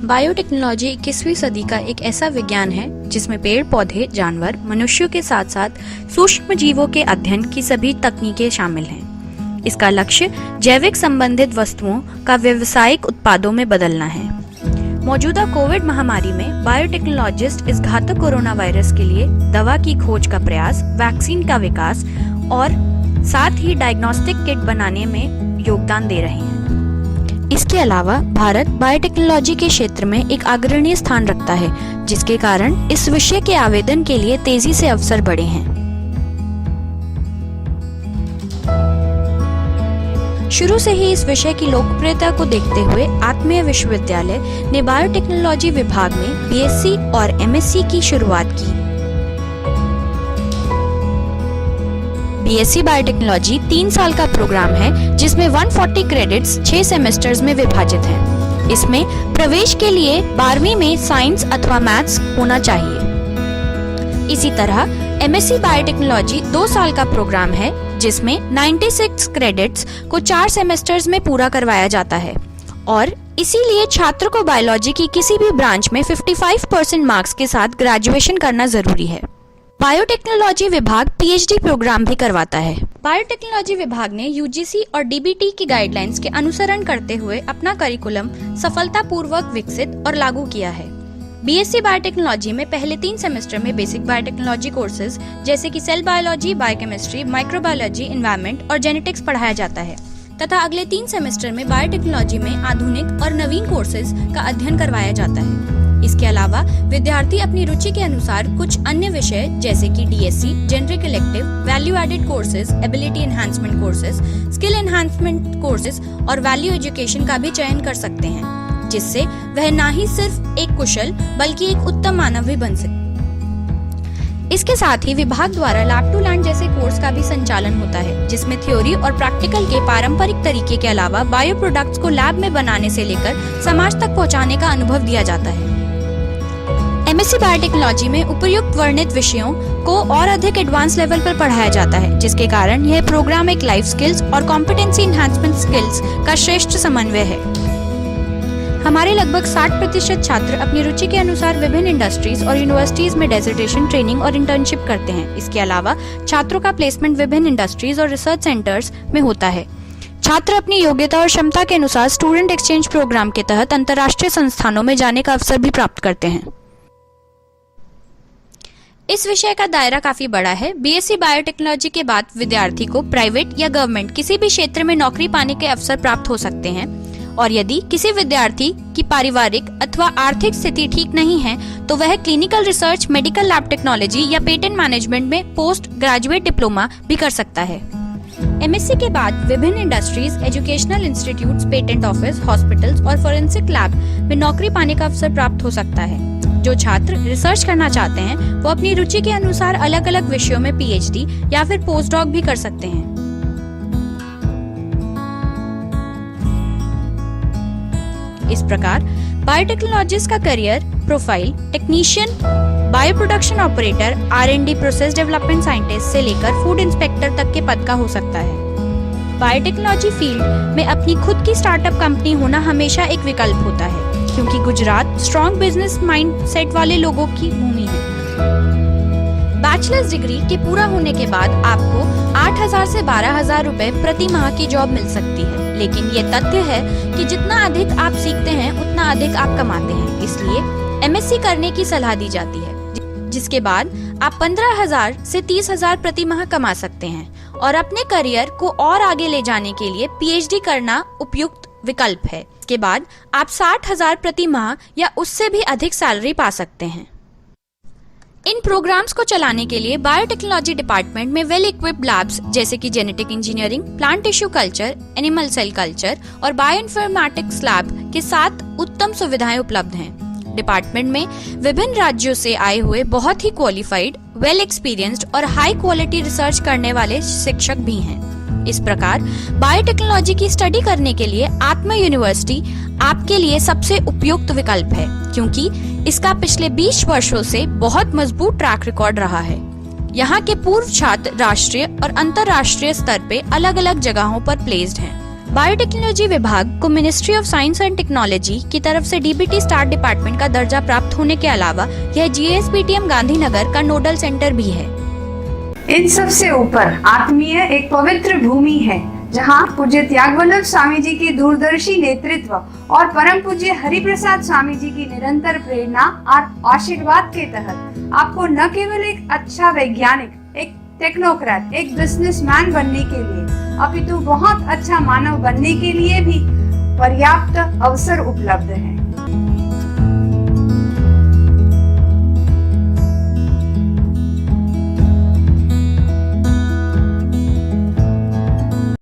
Biotechnology 21वीं सदी का एक ऐसा विज्ञान है जिसमें पेड़ पौधे, जानवर, मनुष्यों के साथ साथ सूक्ष्म जीवों के अध्ययन की सभी तकनीकें शामिल हैं। इसका लक्ष्य जैविक संबंधित वस्तुओं का व्यावसायिक उत्पादों में बदलना है। मौजूदा कोविड महामारी में बायोटेक्नोलॉजिस्ट इस घातक कोरोना वायरस के लिए दवा की खोज का प्रयास, वैक्सीन का विकास और साथ ही डायग्नोस्टिक किट बनाने में योगदान दे रहे हैं। इसके अलावा भारत बायोटेक्नोलॉजी के क्षेत्र में एक अग्रणी स्थान रखता है, जिसके कारण इस विषय के आवेदन के लिए तेजी से अवसर बढ़े हैं। शुरू से ही इस विषय की लोकप्रियता को देखते हुए आत्मीय विश्वविद्यालय ने बायोटेक्नोलॉजी विभाग में बीएससी और एमएससी की शुरुआत की। बीएससी बायोटेक्नोलॉजी 3 साल का प्रोग्राम है जिसमें 140 क्रेडिट्स 6 सेमेस्टर्स में विभाजित हैं। इसमें प्रवेश के लिए 12वीं में साइंस अथवा मैथ्स होना चाहिए। इसी तरह एमएससी बायोटेक्नोलॉजी 2 साल का प्रोग्राम है जिसमें 96 क्रेडिट्स को 4 सेमेस्टर्स में पूरा करवाया जाता है और इसीलिए छात्र को बायोलॉजी की किसी भी ब्रांच में 55% मार्क्स के साथ ग्रेजुएशन करना जरूरी है। बायोटेक्नोलॉजी विभाग पीएचडी प्रोग्राम भी करवाता है। बायोटेक्नोलॉजी विभाग ने यूजीसी और डीबीटी की गाइडलाइंस के अनुसरण करते हुए अपना करिकुलम सफलतापूर्वक विकसित और लागू किया है। बीएससी बायोटेक्नोलॉजी में पहले 3 सेमेस्टर में बेसिक बायोटेक्नोलॉजी कोर्सेज जैसे कि cell biology, biochemistry, microbiology, environment और जेनेटिक्स पढ़ाया जाता है तथा अगले 3 सेमेस्टर में बायोटेक्नोलॉजी में आधुनिक और नवीन कोर्सेज का अध्ययन करवाया जाता है। इसके अलावा विद्यार्थी अपनी रुचि के अनुसार कुछ अन्य विषय जैसे कि DSC, generic elective, value added courses, ability enhancement courses, skill enhancement courses और वैल्यू एजुकेशन का भी चयन कर सकते हैं, जिससे वह न ही सिर्फ एक कुशल बल्कि एक उत्तम मानव भी बन सके। इसके साथ ही विभाग द्वारा लैब टू लैंड जैसे कोर्स का भी संचालन होता है, जिसमें थ्योरी और प्रैक्टिकल के पारंपरिक तरीके के अलावा बायो प्रोडक्ट्स को लैब में बनाने से लेकर समाज तक पहुंचाने का अनुभव दिया जाता है। एमएससी बायोटेक्नोलॉजी में उपर्युक्त वर्णित विषयों को और अधिक एडवांस लेवल पर पढ़ाया जाता है, जिसके कारण यह प्रोग्राम एक लाइफ स्किल्स और कॉम्पिटेंसी एनहांसमेंट स्किल्स का श्रेष्ठ समन्वय है। हमारे लगभग 60% छात्र अपनी रुचि के अनुसार विभिन्न इंडस्ट्रीज और यूनिवर्सिटीज में डेजिटेशन ट्रेनिंग और इंटर्नशिप करते हैं। इसके अलावा छात्रों का प्लेसमेंट विभिन्न इंडस्ट्रीज और रिसर्च सेंटर्स में होता है। छात्र अपनी योग्यता और क्षमता के अनुसार स्टूडेंट एक्सचेंज प्रोग्राम के तहत अंतर्राष्ट्रीय संस्थानों में जाने का अवसर भी प्राप्त करते हैं। इस विषय का दायरा काफी बड़ा है। बीएससी बायोटेक्नोलॉजी के बाद विद्यार्थी को प्राइवेट या गवर्नमेंट किसी भी क्षेत्र में नौकरी पाने के अवसर प्राप्त हो सकते हैं और यदि किसी विद्यार्थी की पारिवारिक अथवा आर्थिक स्थिति ठीक नहीं है तो वह clinical research, medical lab technology या पेटेंट मैनेजमेंट में पोस्ट ग्रेजुएट डिप्लोमा भी कर सकता है। एमएससी के बाद विभिन्न industries, educational institutes, patent office, hospitals और फोरेंसिक लैब में नौकरी पाने का अवसर प्राप्त हो सकता है। जो छात्र रिसर्च करना चाहते हैं वो अपनी रुचि के अनुसार अलग अलग विषयों में पीएचडी या फिर पोस्ट डॉक भी कर सकते हैं। इस प्रकार बायोटेक्नोलॉजिस्ट का career profile technician, bio production operator, R&D process development scientist से लेकर फूड इंस्पेक्टर तक के पद का हो सकता है। बायोटेक्नोलॉजी फील्ड में अपनी खुद की स्टार्टअप कंपनी होना हमेशा एक विकल्प होता है, क्योंकि गुजरात स्ट्रॉन्ग बिजनेस माइंडसेट वाले लोगों की भूमि है। बैचलर्स डिग्री के पूरा होने के बाद आपको 8,000 से 12,000 रुपए प्रति माह की जॉब मिल सकती है, लेकिन ये तथ्य है कि जितना अधिक आप सीखते हैं उतना अधिक आप कमाते हैं। इसलिए एमएससी करने की सलाह दी जाती है, जिसके बाद आप 15,000 से 30,000 प्रति माह कमा सकते हैं और अपने करियर को और आगे ले जाने के लिए पीएचडी करना उपयुक्त विकल्प है। इसके बाद आप 60,000 प्रति माह या उससे भी अधिक सैलरी पा सकते हैं। इन प्रोग्राम्स को चलाने के लिए बायोटेक्नोलॉजी डिपार्टमेंट में वेल इक्विप्ड लैब्स जैसे कि genetic engineering, plant tissue culture, animal cell culture और बायोइन्फॉर्मेटिक्स लैब के साथ उत्तम सुविधाएं उपलब्ध हैं। डिपार्टमेंट में विभिन्न राज्यों से आए हुए बहुत ही क्वालिफाइड, वेल एक्सपीरियंस्ड और हाई क्वालिटी रिसर्च करने वाले शिक्षक भी हैं। इस प्रकार बायोटेक्नोलॉजी की स्टडी करने के लिए आत्मा यूनिवर्सिटी आपके लिए सबसे उपयुक्त विकल्प है, क्योंकि इसका पिछले 20 वर्षों से बहुत मजबूत ट्रैक रिकॉर्ड रहा है। यहाँ के पूर्व छात्र राष्ट्रीय और अंतर्राष्ट्रीय स्तर पे अलग अलग जगहों पर प्लेस्ड हैं। बायोटेक्नोलॉजी विभाग को ministry of science and technology की तरफ से डीबीटी स्टार डिपार्टमेंट का दर्जा प्राप्त होने के अलावा यह जीएसपीटीएम गांधीनगर का नोडल सेंटर भी है। इन सब से ऊपर आत्मीय एक पवित्र भूमि है जहाँ पूज्य त्यागवल्लभ स्वामी जी की दूरदर्शी नेतृत्व और परम पूज्य हरिप्रसाद स्वामी जी की निरंतर प्रेरणा और आशीर्वाद के तहत आपको न केवल एक अच्छा वैज्ञानिक, एक टेक्नोक्रेट, एक बिजनेसमैन बनने के लिए अपितु बहुत अच्छा मानव बनने के लिए भी पर्याप्त अवसर उपलब्ध है।